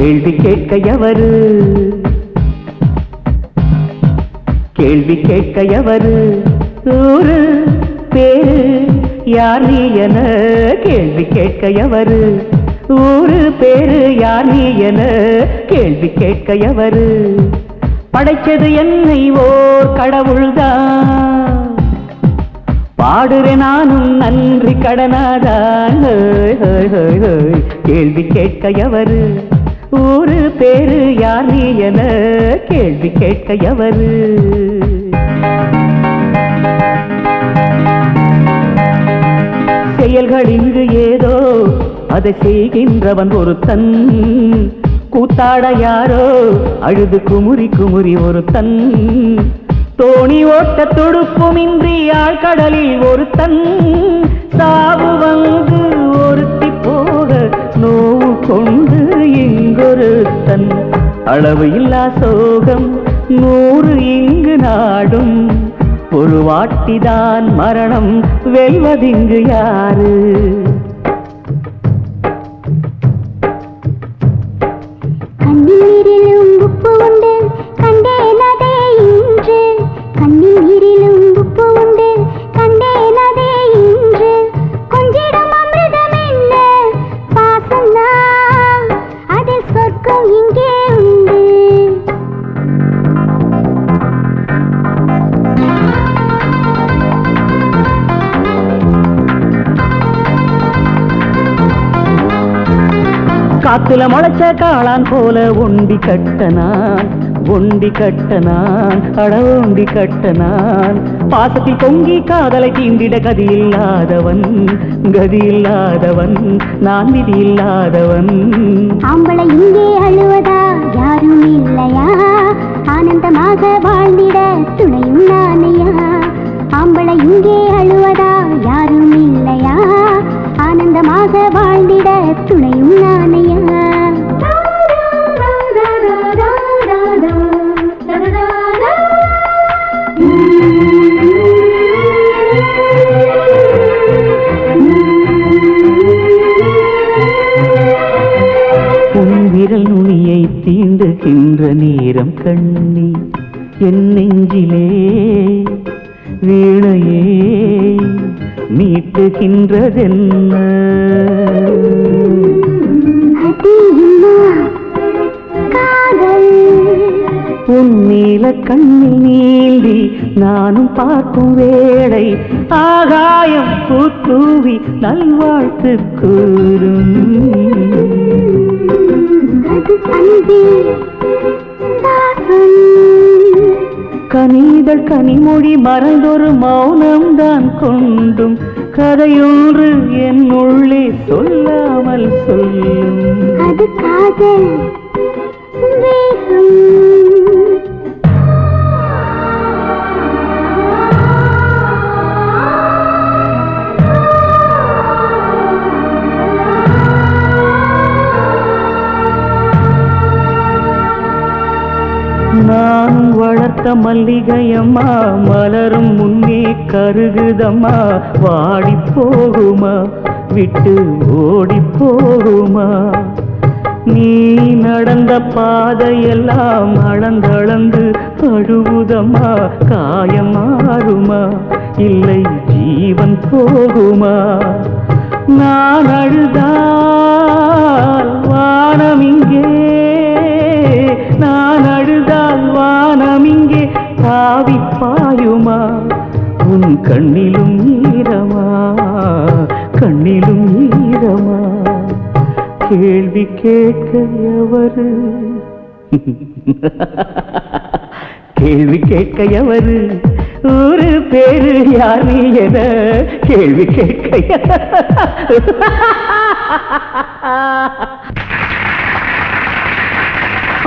கேள்வி கேட்க எவரு கேள்வி கேட்க எவரு ஊரு பேரு யார் நீ என கேள்வி கேட்க எவரு ஊரு பேரு யார் நீ என கேள்வி கேட்க எவரு படைச்சது என்னை ஓர் கடவுள்தான் பாடுறேன் நானும் நன்றி கடனாதான் கேள்வி கேட்க எவரு ஊரு பேரு யார் நீ என கேள்வி கேட்க எவரு செயல்கள் இங்கு ஏதோ அதை செய்கின்றவன் ஒருத்தன் கூத்தாட யாரோ அழுது குமுறி குமுறி ஒருத்தன் தோணி ஓட்ட துடுப்புமின்றி ஆழ்கடலில் ஒருத்தன் சாவு வந்து ஒருத்தி போக நோவு கொண்டு இங்கொருத்தன் அளவு இல்லா சோகம் 100 இங்கு நாடும் ஒரு வாட்டிதான் மரணம் வெல்வதிங்கு யாரு கண்ணீரிலும் உப்பு உண்டு கண்டேனதே இன்று கண்ணீரிலும் உப்பு உண்டு கண்டேனதே இன்று கொஞ்சிடும் அமிர்தம் என்ன பாசம்தான் அதில் சொர்க்கம் இங்கே உண்டு காத்துல முளைச்ச காளான் போல ஒண்டி கட்டனான் அட ஒண்டி கட்டனான் பாசத்தில் பொங்கி காதலை தீண்டிட கதியில்லாதவன் நான் விதியில்லாதவன் ஆம்பளை இங்கே அழுவதா யாரும் இல்லையா ஆனந்தமாக வாழ்ந்திட துணையும் நானையா ஆம்பளை இங்கே அழுவதா யாரும் இல்லையா ஆனந்தமாக வாழ்ந்திட துணையும் நானையா உன் விரல் நுனியை தீண்டுகின்ற நேரம் கண்ணி என் நெஞ்சிலே வீணையே நீட்டுகின்றதென்ன உன் நீல கண்ணில் நீந்தி நானும் பார்க்கும் வேளை ஆகாயம் பூத்தூவி நல்வாழ்த்து கூறும் கனிதழ் கனிமொழி மறந்தொரு மௌனம்தான் கொண்டும் கதையொன்று என் உள்ளே சொல்லாமல் சொல்லும் அது காதல் வேகம் நான் வளர்த்த மல்லிகையம்மா மலரும் முன்னே கருகுதம்மா வாடி போகுமா விட்டு ஓடி போகுமா நீ நடந்த பாதையெல்லாம் அளந்தளந்து அழுவுதம்மா காயம் மாறுமா இல்லை ஜீவன் போகுமா நான் அழுதால் வானம் இங்கே நான் அழுதால் வானம் இங்கே தாவி பாயுமா உன் கண்ணிலும் ஈரமா கேள்வி கேட்க எவரு கேள்வி கேட்க எவரு ஊரு பேரு யார் நீ என கேள்வி கேட்க